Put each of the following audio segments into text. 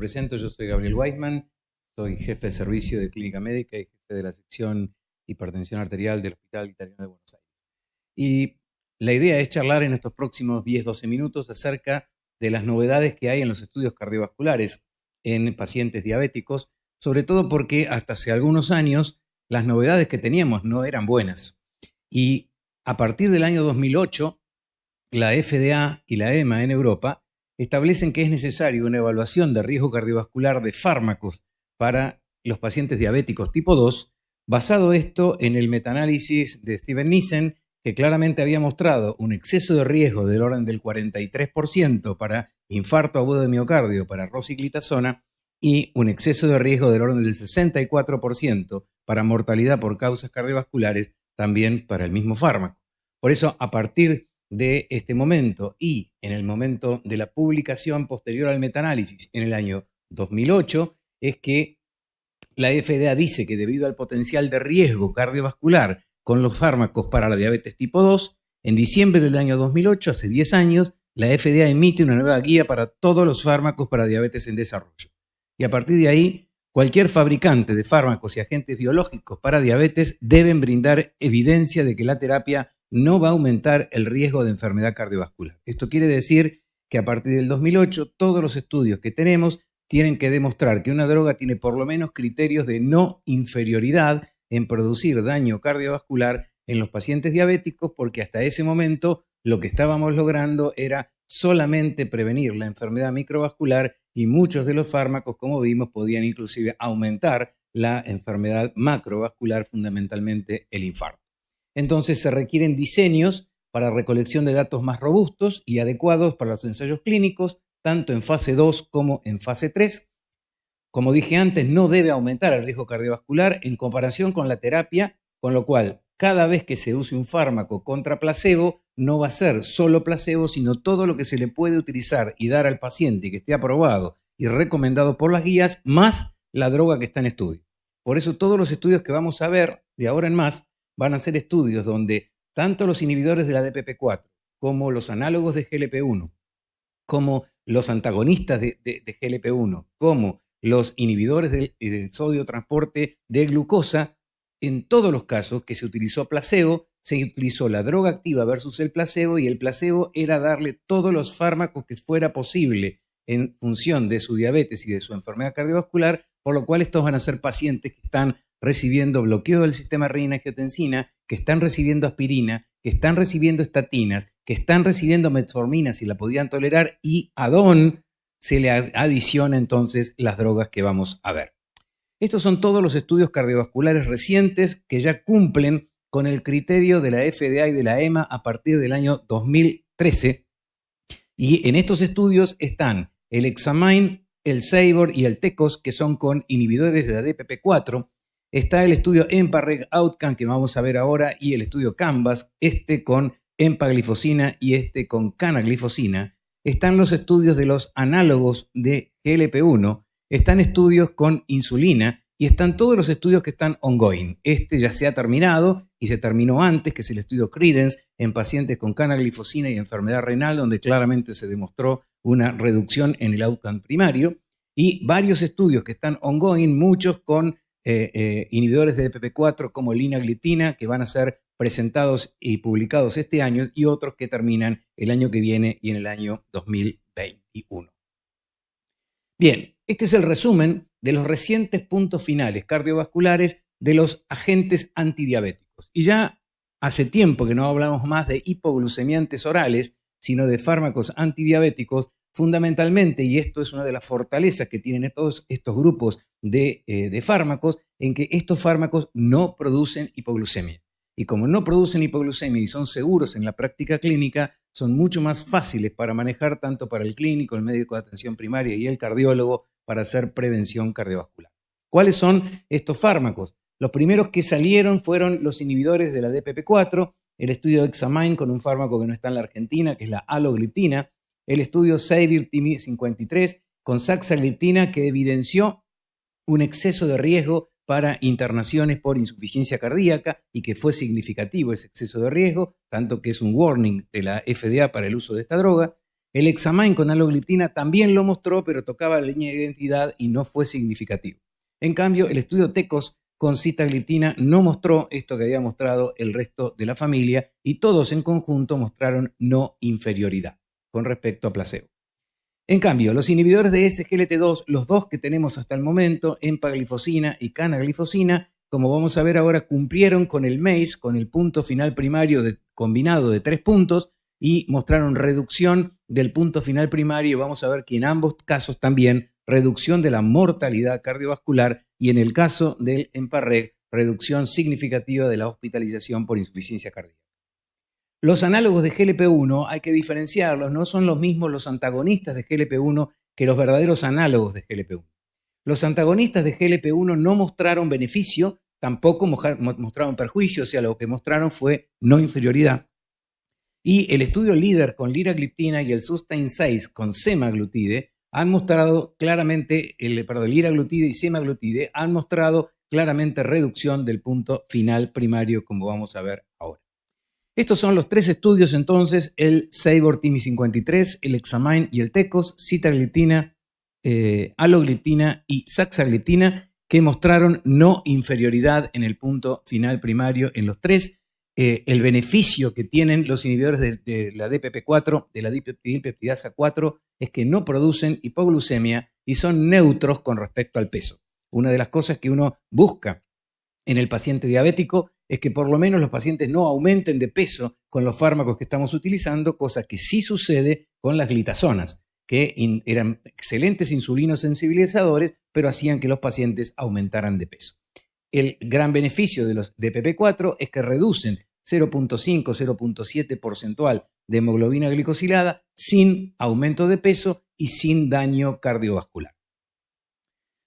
presento, yo soy Gabriel Weisman, soy jefe de servicio de clínica médica y jefe de la sección hipertensión arterial del Hospital Italiano de Buenos Aires. Y la idea es charlar en estos próximos 10-12 minutos acerca de las novedades que hay en los estudios cardiovasculares en pacientes diabéticos, sobre todo porque hasta hace algunos años las novedades que teníamos no eran buenas. Y a partir del año 2008, la FDA y la EMA en Europa establecen que es necesaria una evaluación de riesgo cardiovascular de fármacos para los pacientes diabéticos tipo 2, basado esto en el metaanálisis de Steven Nissen, que claramente había mostrado un exceso de riesgo del orden del 43% para infarto agudo de miocardio para rosiglitazona y un exceso de riesgo del orden del 64% para mortalidad por causas cardiovasculares también para el mismo fármaco. Por eso, a partir de este momento y en el momento de la publicación posterior al metaanálisis en el año 2008, es que la FDA dice que debido al potencial de riesgo cardiovascular con los fármacos para la diabetes tipo 2, en diciembre del año 2008, hace 10 años, la FDA emite una nueva guía para todos los fármacos para diabetes en desarrollo. Y a partir de ahí, cualquier fabricante de fármacos y agentes biológicos para diabetes deben brindar evidencia de que la terapia no va a aumentar el riesgo de enfermedad cardiovascular. Esto quiere decir que a partir del 2008 todos los estudios que tenemos tienen que demostrar que una droga tiene por lo menos criterios de no inferioridad en producir daño cardiovascular en los pacientes diabéticos, porque hasta ese momento lo que estábamos logrando era solamente prevenir la enfermedad microvascular y muchos de los fármacos, como vimos, podían inclusive aumentar la enfermedad macrovascular, fundamentalmente el infarto. Entonces se requieren diseños para recolección de datos más robustos y adecuados para los ensayos clínicos, tanto en fase 2 como en fase 3. Como dije antes, no debe aumentar el riesgo cardiovascular en comparación con la terapia, con lo cual cada vez que se use un fármaco contra placebo, no va a ser solo placebo, sino todo lo que se le puede utilizar y dar al paciente que esté aprobado y recomendado por las guías, más la droga que está en estudio. Por eso todos los estudios que vamos a ver de ahora en más van a ser estudios donde tanto los inhibidores de la DPP4 como los análogos de GLP-1, como los antagonistas de GLP-1, como los inhibidores del sodio transporte de glucosa, en todos los casos que se utilizó placebo, se utilizó la droga activa versus el placebo, y el placebo era darle todos los fármacos que fuera posible en función de su diabetes y de su enfermedad cardiovascular, por lo cual estos van a ser pacientes que están recibiendo bloqueo del sistema renina-angiotensina, que están recibiendo aspirina, que están recibiendo estatinas, que están recibiendo metformina si la podían tolerar, y a DON se le adiciona entonces las drogas que vamos a ver. Estos son todos los estudios cardiovasculares recientes que ya cumplen con el criterio de la FDA y de la EMA a partir del año 2013. Y en estos estudios están el Examine, el SAVOR y el TECOS, que son con inhibidores de la DPP4. Está el estudio EMPA-REG OUTCOME, que vamos a ver ahora, y el estudio CANVAS, este con empaglifosina y este con canaglifosina. Están los estudios de los análogos de GLP-1, están estudios con insulina y están todos los estudios que están ongoing. Este ya se ha terminado y se terminó antes, que es el estudio Credence en pacientes con canaglifosina y enfermedad renal, donde claramente se demostró una reducción en el outcome primario, y varios estudios que están ongoing, muchos con inhibidores de DPP4 como linagliptina, que van a ser presentados y publicados este año, y otros que terminan el año que viene y en el año 2021. Bien, este es el resumen de los recientes puntos finales cardiovasculares de los agentes antidiabéticos. Y ya hace tiempo que no hablamos más de hipoglucemiantes orales, sino de fármacos antidiabéticos, fundamentalmente, y esto es una de las fortalezas que tienen todos estos grupos de fármacos, en que estos fármacos no producen hipoglucemia. Y como no producen hipoglucemia y son seguros en la práctica clínica, son mucho más fáciles para manejar tanto para el clínico, el médico de atención primaria y el cardiólogo para hacer prevención cardiovascular. ¿Cuáles son estos fármacos? Los primeros que salieron fueron los inhibidores de la DPP4, el estudio Examine con un fármaco que no está en la Argentina, que es la alogliptina, el estudio SAVOR-TIMI-53 con saxagliptina, que evidenció un exceso de riesgo para internaciones por insuficiencia cardíaca y que fue significativo ese exceso de riesgo, tanto que es un warning de la FDA para el uso de esta droga. El Hexamine con alogliptina también lo mostró, pero tocaba la línea de identidad y no fue significativo. En cambio, el estudio TECOS con sitagliptina no mostró esto que había mostrado el resto de la familia y todos en conjunto mostraron no inferioridad con respecto a placebo. En cambio, los inhibidores de SGLT2, los dos que tenemos hasta el momento, empaglifosina y canaglifosina, como vamos a ver ahora, cumplieron con el MACE, con el punto final primario combinado de 3 puntos y mostraron reducción del punto final primario y vamos a ver que en ambos casos también reducción de la mortalidad cardiovascular y en el caso del EMPA-REG, reducción significativa de la hospitalización por insuficiencia cardíaca. Los análogos de GLP-1 hay que diferenciarlos, no son los mismos los antagonistas de GLP-1 que los verdaderos análogos de GLP-1. Los antagonistas de GLP-1 no mostraron beneficio, tampoco mostraron perjuicio, o sea, lo que mostraron fue no inferioridad. Y el estudio LEADER con liragliptina y el SUSTAIN 6 con semaglutide han mostrado claramente, liraglutide y semaglutide han mostrado claramente reducción del punto final primario, como vamos a ver ahora. Estos son los 3 estudios entonces, el SABOR-TIMI53, el Hexamine y el TECOS, sitagliptina, alogliptina y saxagliptina, que mostraron no inferioridad en el punto final primario en los 3. El beneficio que tienen los inhibidores de la DPP4, de la dipeptidilpeptidasa 4, es que no producen hipoglucemia y son neutros con respecto al peso. Una de las cosas que uno busca en el paciente diabético es que por lo menos los pacientes no aumenten de peso con los fármacos que estamos utilizando, cosa que sí sucede con las glitazonas, que eran excelentes insulinosensibilizadores, pero hacían que los pacientes aumentaran de peso. El gran beneficio de los DPP4 es que reducen 0.5, 0.7 porcentual de hemoglobina glicosilada sin aumento de peso y sin daño cardiovascular.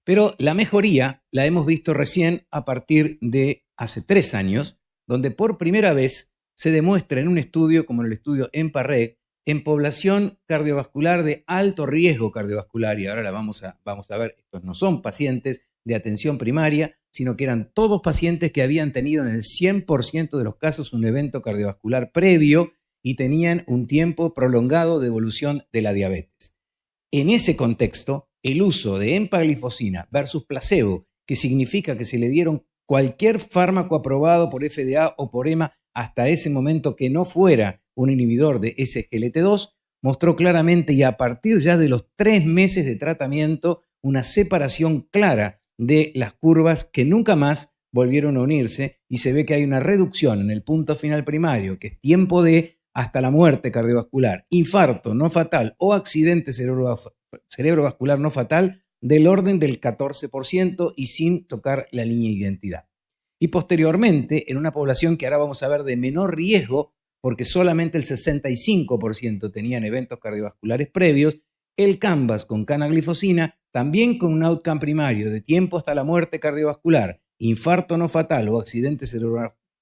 Pero la mejoría la hemos visto recién a partir de hace 3 años, donde por primera vez se demuestra en un estudio como el estudio EMPA-REG en población cardiovascular de alto riesgo cardiovascular, y ahora la vamos a ver, estos no son pacientes de atención primaria, sino que eran todos pacientes que habían tenido en el 100% de los casos un evento cardiovascular previo y tenían un tiempo prolongado de evolución de la diabetes. En ese contexto, el uso de empaglifosina versus placebo, que significa que se le dieron cualquier fármaco aprobado por FDA o por EMA hasta ese momento que no fuera un inhibidor de SGLT2, mostró claramente y a partir ya de los 3 meses de tratamiento una separación clara de las curvas que nunca más volvieron a unirse y se ve que hay una reducción en el punto final primario, que es tiempo de hasta la muerte cardiovascular, infarto no fatal o accidente cerebrovascular no fatal del orden del 14% y sin tocar la línea de identidad. Y posteriormente, en una población que ahora vamos a ver de menor riesgo, porque solamente el 65% tenían eventos cardiovasculares previos, el CANVAS con canaglifosina, también con un outcome primario de tiempo hasta la muerte cardiovascular, infarto no fatal o accidente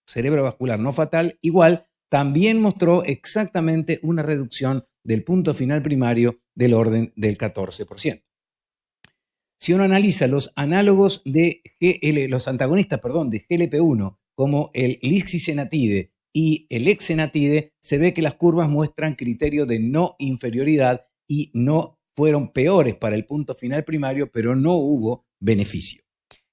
cerebrovascular no fatal, igual, también mostró exactamente una reducción del punto final primario del orden del 14%. Si uno analiza los análogos de los antagonistas, de GLP-1, como el lixisenatide y el exenatide, se ve que las curvas muestran criterio de no inferioridad y no fueron peores para el punto final primario, pero no hubo beneficio.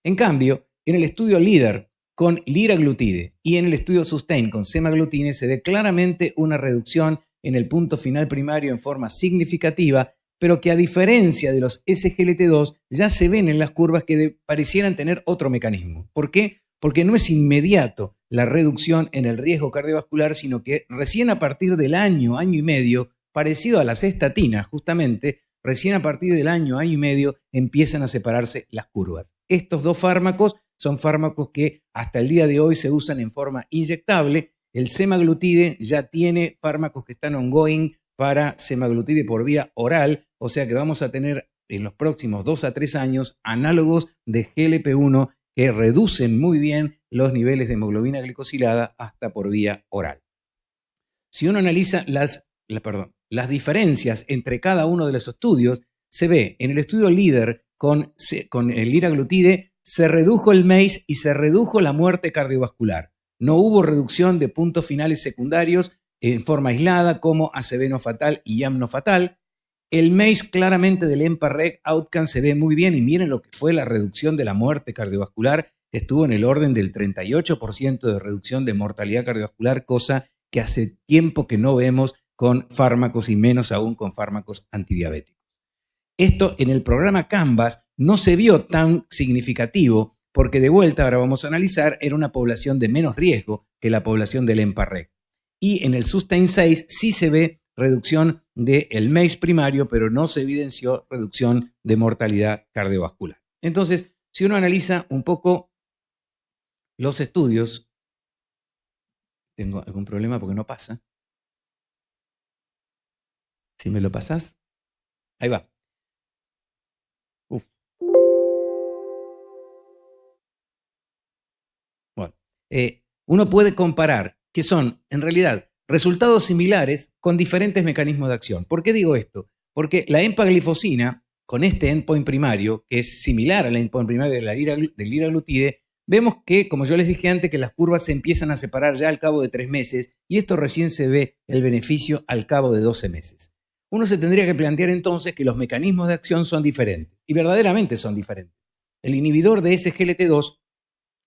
En cambio, en el estudio LEADER con liraglutide y en el estudio SUSTAIN con semaglutide se ve claramente una reducción en el punto final primario en forma significativa, pero que a diferencia de los SGLT2 ya se ven en las curvas que parecieran tener otro mecanismo. ¿Por qué? Porque no es inmediato la reducción en el riesgo cardiovascular, sino que recién a partir del año y medio, parecido a las estatinas justamente, recién a partir del año y medio empiezan a separarse las curvas. Estos dos fármacos son fármacos que hasta el día de hoy se usan en forma inyectable. El semaglutide ya tiene fármacos que están ongoing para semaglutide por vía oral, o sea que vamos a tener en los próximos 2 a 3 años análogos de GLP-1 que reducen muy bien los niveles de hemoglobina glicosilada hasta por vía oral. Si uno analiza las diferencias entre cada uno de los estudios, se ve en el estudio LEADER con el liraglutide se redujo el MACE y se redujo la muerte cardiovascular. No hubo reducción de puntos finales secundarios en forma aislada como ACV no fatal y IAM no fatal. El MACE claramente del EMPA-REG Outcome se ve muy bien y miren lo que fue la reducción de la muerte cardiovascular, que estuvo en el orden del 38% de reducción de mortalidad cardiovascular, cosa que hace tiempo que no vemos con fármacos y menos aún con fármacos antidiabéticos. Esto en el programa Canvas no se vio tan significativo porque de vuelta, ahora vamos a analizar, era una población de menos riesgo que la población del EMPA-REG. Y en el SUSTAIN 6 sí se ve reducción del MACE primario, pero no se evidenció reducción de mortalidad cardiovascular. Entonces, si uno analiza un poco los estudios, tengo algún problema porque no pasa. Si me lo pasás, ahí va. Bueno, uno puede comparar que son, en realidad, resultados similares con diferentes mecanismos de acción. ¿Por qué digo esto? Porque la empaglifosina, con este endpoint primario, que es similar al endpoint primario del liraglutide, vemos que, como yo les dije antes, que las curvas se empiezan a separar ya al cabo de 3 meses y esto recién se ve el beneficio al cabo de 12 meses. Uno se tendría que plantear entonces que los mecanismos de acción son diferentes y verdaderamente son diferentes. El inhibidor de SGLT2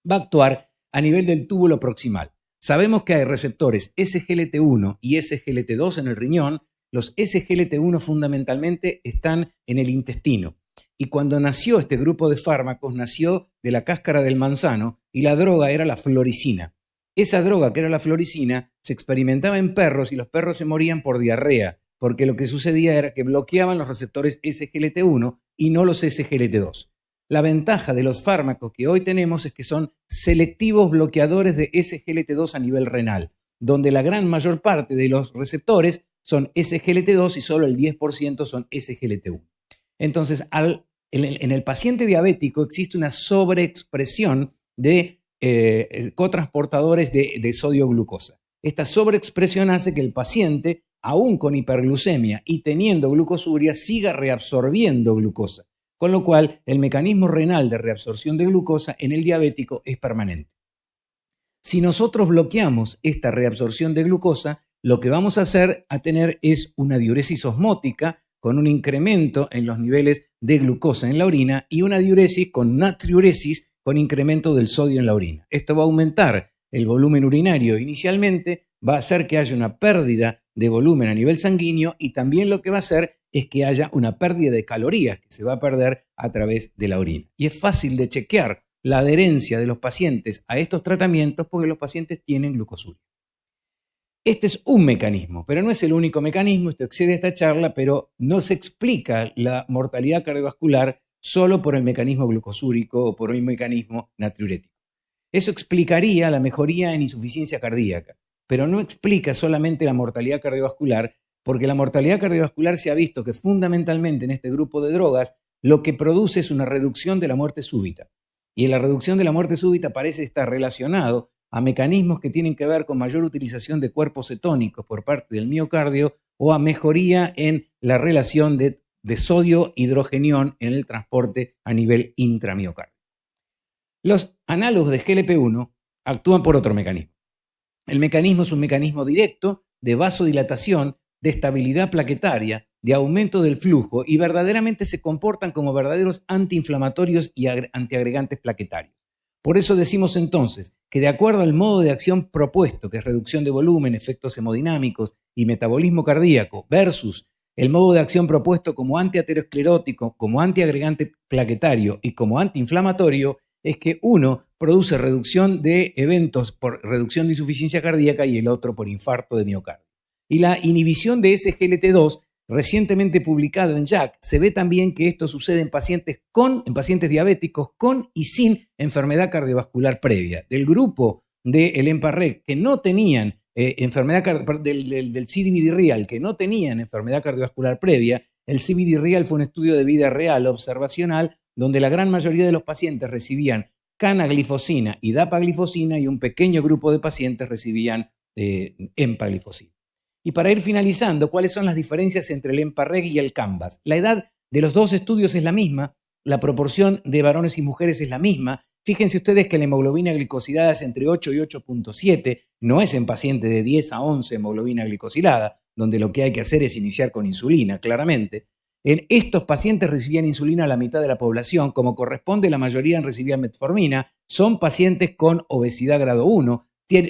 va a actuar a nivel del túbulo proximal. Sabemos que hay receptores SGLT1 y SGLT2 en el riñón. Los SGLT1 fundamentalmente están en el intestino. Y cuando nació este grupo de fármacos, nació de la cáscara del manzano y la droga era la floricina. Esa droga, que era la floricina, se experimentaba en perros y los perros se morían por diarrea, porque lo que sucedía era que bloqueaban los receptores SGLT1 y no los SGLT2. La ventaja de los fármacos que hoy tenemos es que son selectivos bloqueadores de SGLT2 a nivel renal, donde la gran mayor parte de los receptores son SGLT2 y solo el 10% son SGLT1. Entonces, en el paciente diabético existe una sobreexpresión de cotransportadores de sodio-glucosa. Esta sobreexpresión hace que el paciente, aún con hiperglucemia y teniendo glucosuria, siga reabsorbiendo glucosa, con lo cual el mecanismo renal de reabsorción de glucosa en el diabético es permanente. Si nosotros bloqueamos esta reabsorción de glucosa, lo que vamos a tener es una diuresis osmótica con un incremento en los niveles de glucosa en la orina y una diuresis con natriuresis con incremento del sodio en la orina. Esto va a aumentar el volumen urinario inicialmente, va a hacer que haya una pérdida de volumen a nivel sanguíneo y también lo que va a hacer es que haya una pérdida de calorías que se va a perder a través de la orina. Y es fácil de chequear la adherencia de los pacientes a estos tratamientos porque los pacientes tienen glucosuria. Este es un mecanismo, pero no es el único mecanismo. Esto excede esta charla, pero no se explica la mortalidad cardiovascular solo por el mecanismo glucosúrico o por el mecanismo natriurético. Eso explicaría la mejoría en insuficiencia cardíaca, pero no explica solamente la mortalidad cardiovascular, porque la mortalidad cardiovascular se ha visto que fundamentalmente en este grupo de drogas lo que produce es una reducción de la muerte súbita. Y la reducción de la muerte súbita parece estar relacionado a mecanismos que tienen que ver con mayor utilización de cuerpos cetónicos por parte del miocardio o a mejoría en la relación de sodio-hidrogenión en el transporte a nivel intramiocardio. Los análogos de GLP-1 actúan por otro mecanismo. El mecanismo es un mecanismo directo de vasodilatación, de estabilidad plaquetaria, de aumento del flujo y verdaderamente se comportan como verdaderos antiinflamatorios y antiagregantes plaquetarios. Por eso decimos entonces que de acuerdo al modo de acción propuesto, que es reducción de volumen, efectos hemodinámicos y metabolismo cardíaco, versus el modo de acción propuesto como antiaterosclerótico, como antiagregante plaquetario y como antiinflamatorio, es que uno produce reducción de eventos por reducción de insuficiencia cardíaca y el otro por infarto de miocardio. Y la inhibición de SGLT2, recientemente publicado en JACC, se ve también que esto sucede en pacientes diabéticos con y sin enfermedad cardiovascular previa. Del grupo del EMPA-REG que no tenían del CVD-REAL, que no tenían enfermedad cardiovascular previa, el CVD-REAL fue un estudio de vida real observacional donde la gran mayoría de los pacientes recibían canaglifosina y dapaglifosina y un pequeño grupo de pacientes recibían empaglifosina. Y para ir finalizando, ¿cuáles son las diferencias entre el EMPA-REG y el Canvas? La edad de los dos estudios es la misma, la proporción de varones y mujeres es la misma. Fíjense ustedes que la hemoglobina glicosilada es entre 8 y 8.7, no es en pacientes de 10 a 11 hemoglobina glicosilada, donde lo que hay que hacer es iniciar con insulina, claramente. En estos pacientes recibían insulina a la mitad de la población, como corresponde, la mayoría recibían metformina, son pacientes con obesidad grado 1,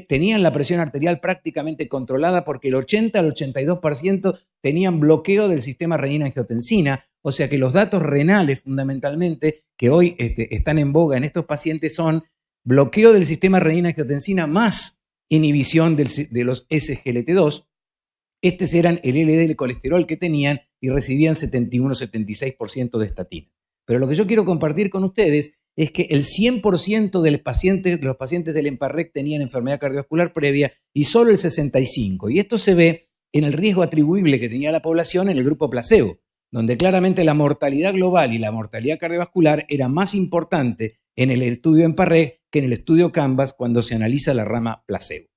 tenían la presión arterial prácticamente controlada porque el 80 al 82% tenían bloqueo del sistema renina-angiotensina, o sea que los datos renales fundamentalmente que hoy están en boga en estos pacientes son bloqueo del sistema renina-angiotensina más inhibición de los SGLT2. Estos eran el LDL del colesterol que tenían y recibían 71-76% de estatina. Pero lo que yo quiero compartir con ustedes es que el 100% de los pacientes del EMPA-REC tenían enfermedad cardiovascular previa y solo el 65%. Y esto se ve en el riesgo atribuible que tenía la población en el grupo placebo, donde claramente la mortalidad global y la mortalidad cardiovascular era más importante en el estudio EMPA-REC que en el estudio CANVAS cuando se analiza la rama placebo.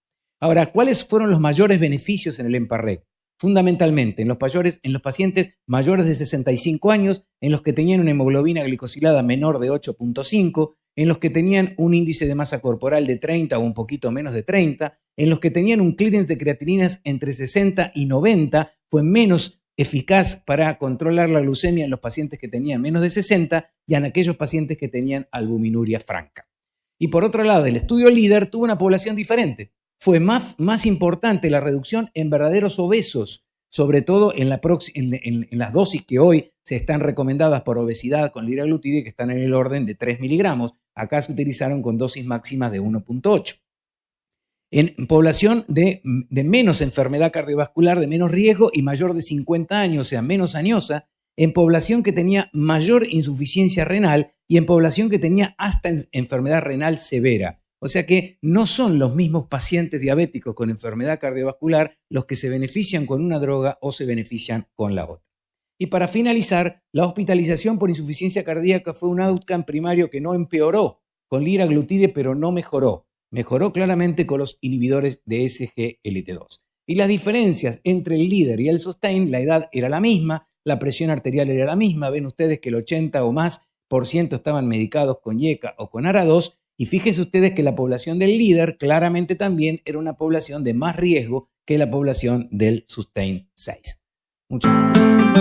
Ahora, ¿cuáles fueron los mayores beneficios en el EMPA-REC? Fundamentalmente en los pacientes mayores de 65 años, en los que tenían una hemoglobina glicosilada menor de 8.5, en los que tenían un índice de masa corporal de 30 o un poquito menos de 30, en los que tenían un clearance de creatininas entre 60 y 90, fue menos eficaz para controlar la glucemia en los pacientes que tenían menos de 60 y en aquellos pacientes que tenían albuminuria franca. Y por otro lado, el estudio LEADER tuvo una población diferente. Fue más importante la reducción en verdaderos obesos, sobre todo en las dosis que hoy se están recomendadas por obesidad con liraglutide, que están en el orden de 3 miligramos. Acá se utilizaron con dosis máximas de 1.8. En población de menos enfermedad cardiovascular, de menos riesgo y mayor de 50 años, o sea, menos añosa, en población que tenía mayor insuficiencia renal y en población que tenía hasta enfermedad renal severa. O sea que no son los mismos pacientes diabéticos con enfermedad cardiovascular los que se benefician con una droga o se benefician con la otra. Y para finalizar, la hospitalización por insuficiencia cardíaca fue un outcome primario que no empeoró con liraglutide, pero no mejoró. Mejoró claramente con los inhibidores de SGLT2. Y las diferencias entre el LEADER y el SUSTAIN, la edad era la misma, la presión arterial era la misma. Ven ustedes que el 80 o más por ciento estaban medicados con IECA o con ARA2. Y fíjense ustedes que la población del LEADER claramente también era una población de más riesgo que la población del SUSTAIN 6. Muchas gracias.